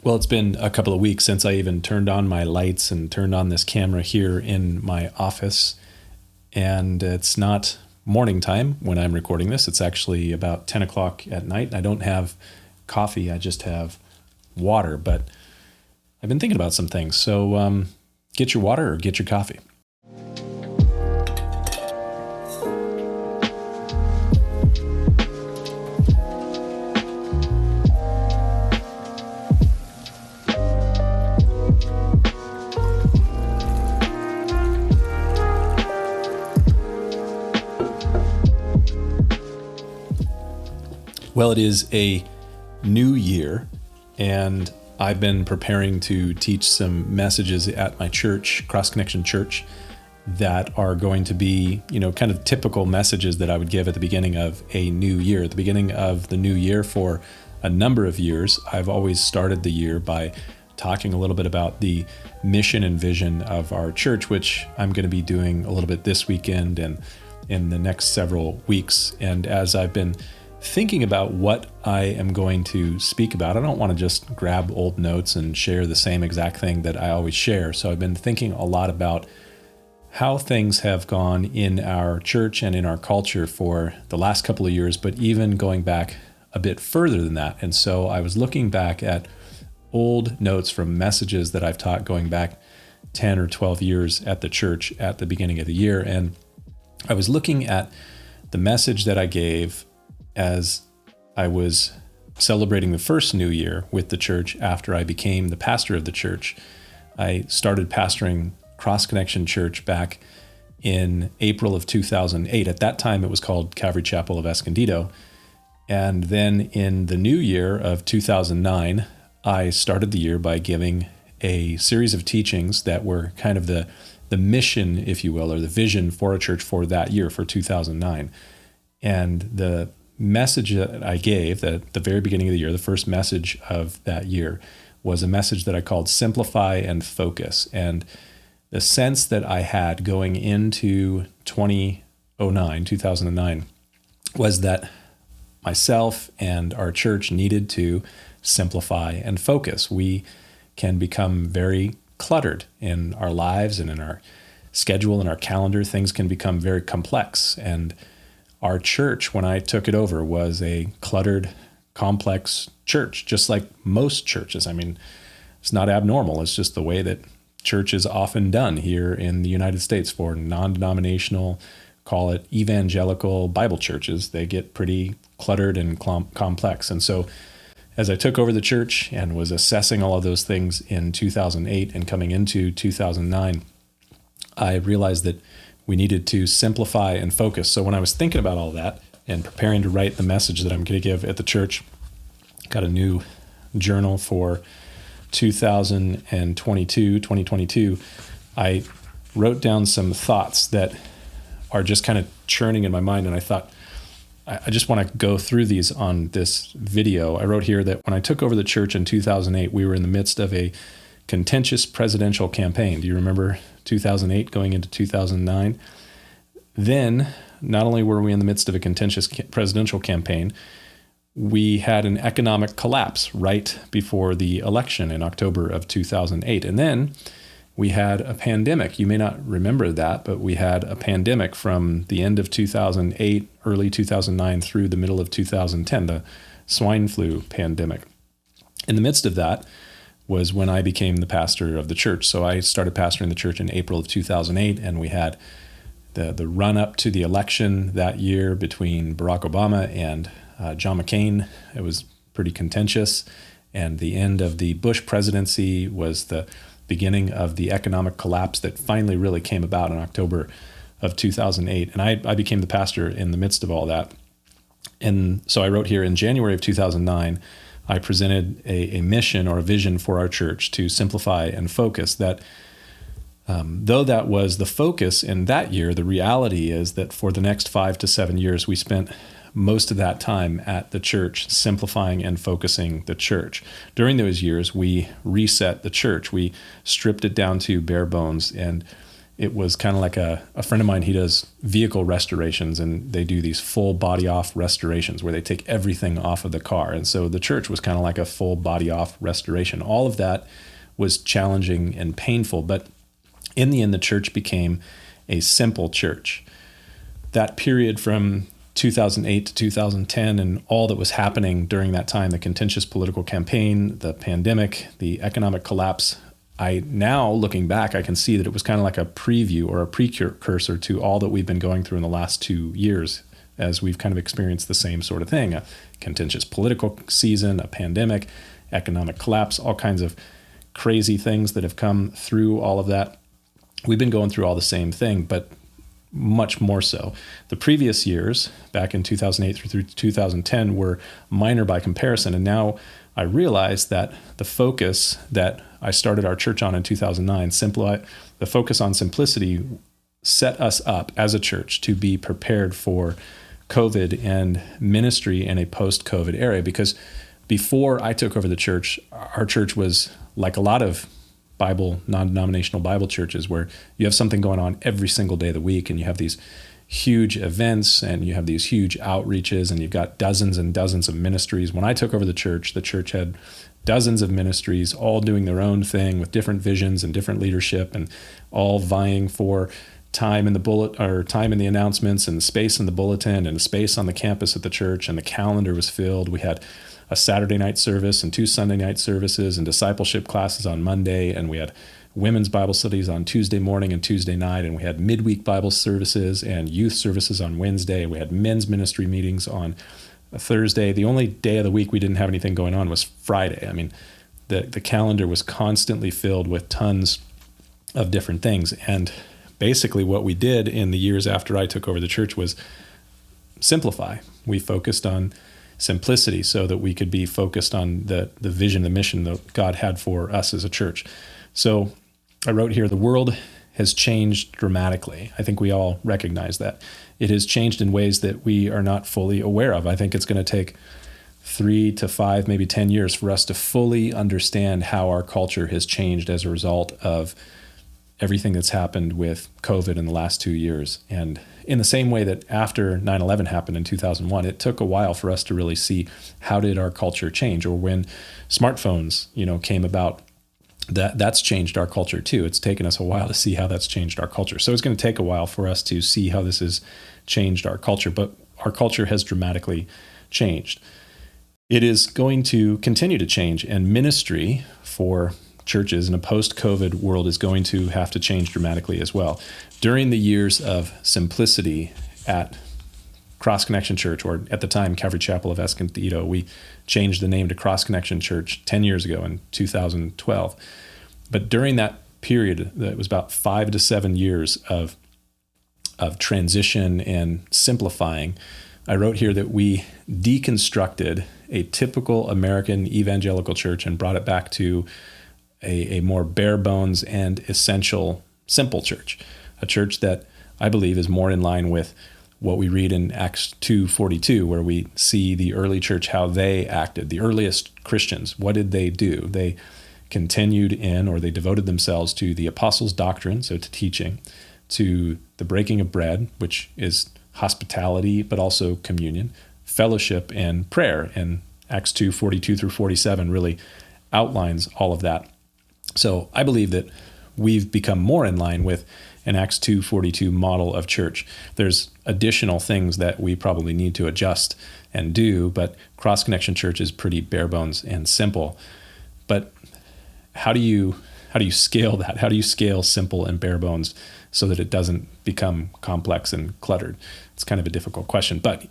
Well, it's been a couple of weeks since I even turned on my lights and turned on this camera here in my office. And it's not morning time when I'm recording this. It's actually about 10 o'clock at night. I don't have coffee. I just have water. But I've been thinking about some things. So get your water or get your coffee. Well, it is a new year, and I've been preparing to teach some messages at my church, Cross Connection Church, that are going to be, kind of typical messages that I would give at the beginning of a new year. At the beginning of the new year for a number of years, I've always started the year by talking a little bit about the mission and vision of our church, which I'm going to be doing a little bit this weekend and in the next several weeks. And as I've been thinking about what I am going to speak about, I don't want to just grab old notes and share the same exact thing that I always share. So I've been thinking a lot about how things have gone in our church and in our culture for the last couple of years, but even going back a bit further than that. And so I was looking back at old notes from messages that I've taught going back 10 or 12 years at the church at the beginning of the year. And I was looking at the message that I gave as I was celebrating the first new year with the church after I became the pastor of the church. I started pastoring Cross Connection Church back in April of 2008. At that time, it was called Calvary Chapel of Escondido. And then in the new year of 2009, I started the year by giving a series of teachings that were kind of the mission, if you will, or the vision for a church for that year, for 2009. And the message that I gave at the very beginning of the year, the first message of that year, was a message that I called Simplify and Focus. And the sense that I had going into 2009, was that myself and our church needed to simplify and focus. We can become very cluttered in our lives and in our schedule and our calendar. Things can become very complex. And our church, when I took it over, was a cluttered, complex church, just like most churches. I mean, it's not abnormal. It's just the way that church is often done here in the United States for non-denominational, call it evangelical Bible churches. They get pretty cluttered and complex. And so as I took over the church and was assessing all of those things in 2008 and coming into 2009, I realized that we needed to simplify and focus. So when I was thinking about all that and preparing to write the message that I'm going to give at the church, got a new journal for 2022, I wrote down some thoughts that are just kind of churning in my mind. And I thought, I just want to go through these on this video. I wrote here that when I took over the church in 2008, we were in the midst of a contentious presidential campaign. Do you remember 2008 going into 2009? Then, not only were we in the midst of a contentious presidential campaign, we had an economic collapse right before the election in October of 2008. And then we had a pandemic. You may not remember that, but we had a pandemic from the end of 2008, early 2009 through the middle of 2010, the swine flu pandemic. In the midst of that was when I became the pastor of the church. So I started pastoring the church in April of 2008, and we had the run up to the election that year between Barack Obama and John McCain. It was pretty contentious. And the end of the Bush presidency was the beginning of the economic collapse that finally really came about in October of 2008. And I became the pastor in the midst of all that. And so I wrote here in January of 2009, I presented a mission or a vision for our church to simplify and focus. That though that was the focus in that year, the reality is that for the next 5 to 7 years, we spent most of that time at the church simplifying and focusing the church. During those years, we reset the church. We stripped it down to bare bones, and it was kind of like a friend of mine. He does vehicle restorations, and they do these full body off restorations where they take everything off of the car. And so the church was kind of like a full body off restoration. All of that was challenging and painful, but in the end, the church became a simple church. That period from 2008 to 2010 and all that was happening during that time, the contentious political campaign, the pandemic, the economic collapse, now looking back, I can see that it was kind of like a preview or a precursor to all that we've been going through in the last 2 years, as we've kind of experienced the same sort of thing, a contentious political season, a pandemic, economic collapse, all kinds of crazy things that have come through all of that. We've been going through all the same thing, but much more so. The previous years, back in 2008 through 2010, were minor by comparison. And now I realize that the focus that I started our church on in 2009, the focus on simplicity, set us up as a church to be prepared for COVID and ministry in a post-COVID era. Because before I took over the church, our church was like a lot of non-denominational Bible churches, where you have something going on every single day of the week, and you have these huge events and you have these huge outreaches, and you've got dozens and dozens of ministries. When I took over the church had dozens of ministries, all doing their own thing with different visions and different leadership, and all vying for time in the announcements and space in the bulletin and space on the campus at the church, and the calendar was filled. We had a Saturday night service and 2 Sunday night services and discipleship classes on Monday, and we had women's Bible studies on Tuesday morning and Tuesday night, and we had midweek Bible services and youth services on Wednesday. We had men's ministry meetings on Thursday. The only day of the week we didn't have anything going on was Friday. I mean, the calendar was constantly filled with tons of different things. And basically what we did in the years after I took over the church was simplify. We focused on simplicity so that we could be focused on the vision, the mission that God had for us as a church. So I wrote here, the world has changed dramatically. I think we all recognize that. It has changed in ways that we are not fully aware of. I think it's going to take 3 to 5, maybe 10 years for us to fully understand how our culture has changed as a result of everything that's happened with COVID in the last 2 years. And in the same way that after 9/11 happened in 2001, it took a while for us to really see how did our culture change, or when smartphones, came about, that's changed our culture too. It's taken us a while to see how that's changed our culture. So it's going to take a while for us to see how this has changed our culture, but our culture has dramatically changed. It is going to continue to change, and ministry for churches in a post-COVID world is going to have to change dramatically as well. During the years of simplicity at Cross Connection Church, or at the time Calvary Chapel of Escondido, we changed the name to Cross Connection Church 10 years ago in 2012. But during that period, that was about 5 to 7 years of transition and simplifying, I wrote here that we deconstructed a typical American evangelical church and brought it back to a more bare bones and essential, simple church, a church that I believe is more in line with what we read in Acts 2:42, where we see the early church, how they acted. The earliest Christians, what did they do? They continued in, or they devoted themselves to the apostles' doctrine, so to teaching, to the breaking of bread, which is hospitality, but also communion, fellowship, and prayer. And Acts 2:42 through 47 really outlines all of that. So I believe that we've become more in line with an Acts 2:42 model of church. There's additional things that we probably need to adjust and do, but Cross Connection Church is pretty bare bones and simple. But how do you scale that? How do you scale simple and bare bones so that it doesn't become complex and cluttered? It's kind of a difficult question, but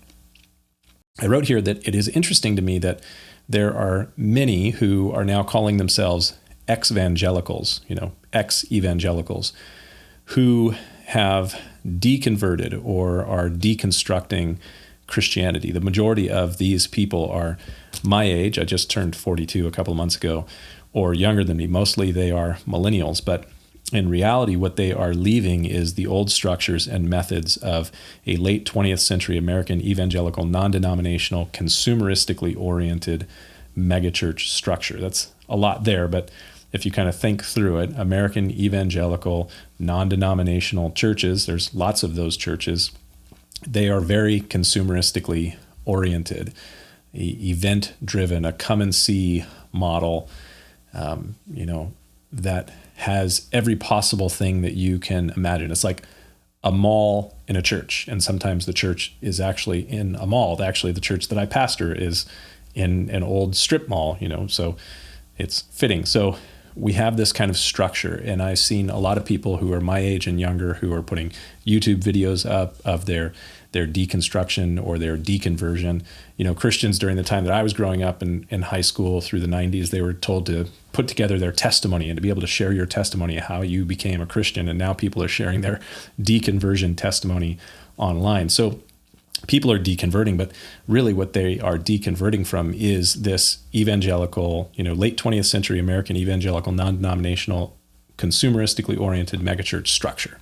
I wrote here that it is interesting to me that there are many who are now calling themselves ex-evangelicals, ex-evangelicals, who have deconverted or are deconstructing Christianity. The majority of these people are my age. I just turned 42 a couple of months ago, or younger than me. Mostly they are millennials, but in reality, what they are leaving is the old structures and methods of a late 20th century American evangelical, non-denominational, consumeristically oriented megachurch structure. That's a lot there, but if you kind of think through it, American evangelical, non-denominational churches, there's lots of those churches, they are very consumeristically oriented, event-driven, a come-and-see model, that has every possible thing that you can imagine. It's like a mall in a church, and sometimes the church is actually in a mall. Actually, the church that I pastor is in an old strip mall, so it's fitting. So we have this kind of structure, and I've seen a lot of people who are my age and younger who are putting YouTube videos up of their deconstruction or their deconversion. Christians during the time that I was growing up in high school through the 90s, they were told to put together their testimony and to be able to share your testimony of how you became a Christian. And now people are sharing their deconversion testimony online. So people are deconverting, but really what they are deconverting from is this evangelical, late 20th century American evangelical, non-denominational, consumeristically oriented megachurch structure.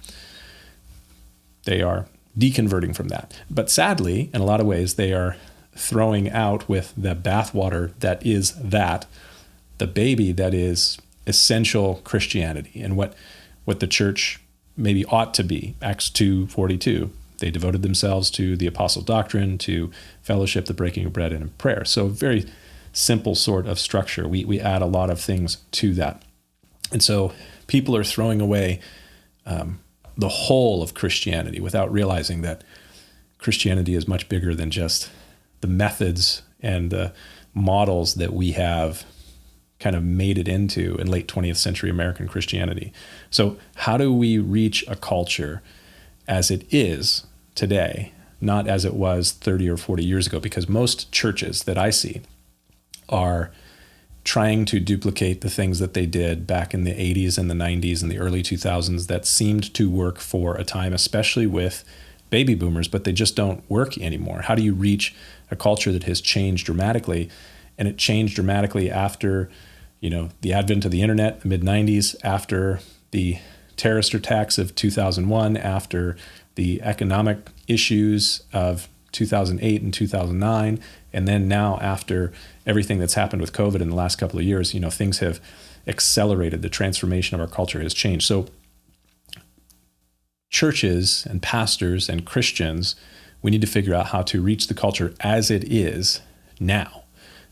They are deconverting from that. But sadly, in a lot of ways, they are throwing out with the bathwater that is the baby that is essential Christianity and what the church maybe ought to be. Acts 2:42. They devoted themselves to the apostle doctrine, to fellowship, the breaking of bread, and prayer. So very simple sort of structure. We add a lot of things to that. And so people are throwing away the whole of Christianity without realizing that Christianity is much bigger than just the methods and the models that we have kind of made it into in late 20th century American Christianity. So how do we reach a culture as it is today, not as it was 30 or 40 years ago? Because most churches that I see are trying to duplicate the things that they did back in the 80s and the 90s and the early 2000s that seemed to work for a time, especially with baby boomers, but they just don't work anymore. How do you reach a culture that has changed dramatically? And it changed dramatically after, the advent of the internet, the mid-90s, after the terrorist attacks of 2001, after the economic issues of 2008 and 2009, and then now after everything that's happened with COVID in the last couple of years, things have accelerated. The transformation of our culture has changed. So churches and pastors and Christians, we need to figure out how to reach the culture as it is now,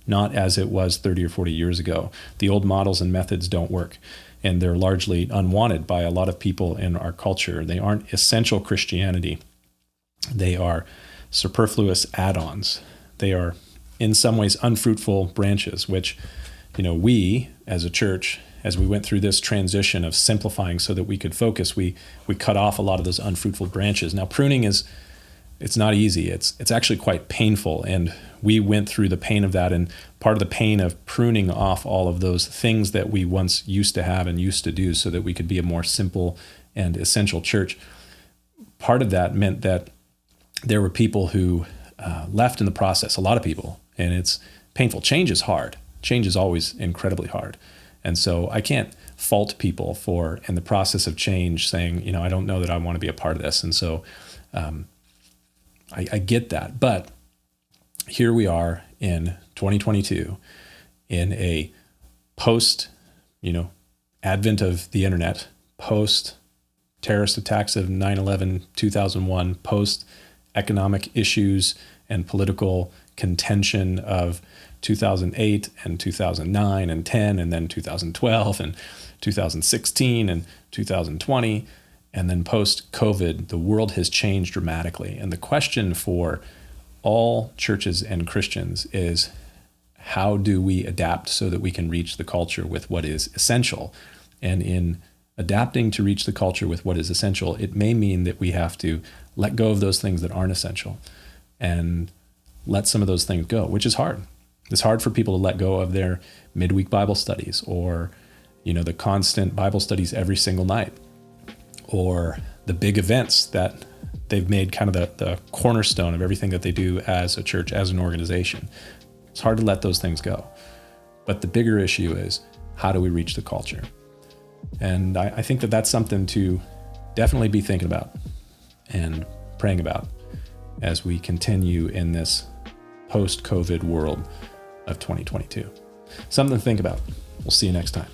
not as it was 30 or 40 years ago. The old models and methods don't work, and they're largely unwanted by a lot of people in our culture. They aren't essential Christianity. They are superfluous add-ons. They are in some ways unfruitful branches, which, we as a church, as we went through this transition of simplifying so that we could focus, we cut off a lot of those unfruitful branches. Now, pruning it's not easy. It's actually quite painful. And we went through the pain of that. And part of the pain of pruning off all of those things that we once used to have and used to do so that we could be a more simple and essential church, part of that meant that there were people who left in the process, a lot of people, and it's painful. Change is hard. Change is always incredibly hard. And so I can't fault people for, in the process of change, saying, I don't know that I want to be a part of this. And so I get that. But here we are in 2022 in a post, advent of the internet, post terrorist attacks of 9/11, 2001, post economic issues and political contention of 2008 and 2009 and 10 and then 2012 and 2016 and 2020, and then post-COVID, the world has changed dramatically. And the question for all churches and Christians is, how do we adapt so that we can reach the culture with what is essential? And in adapting to reach the culture with what is essential, it may mean that we have to let go of those things that aren't essential and let some of those things go, which is hard. It's hard for people to let go of their midweek Bible studies or, the constant Bible studies every single night, or the big events that they've made kind of the cornerstone of everything that they do as a church, as an organization. It's hard to let those things go. But the bigger issue is, how do we reach the culture? And I think that that's something to definitely be thinking about and praying about as we continue in this post-COVID world of 2022. Something to think about. We'll see you next time.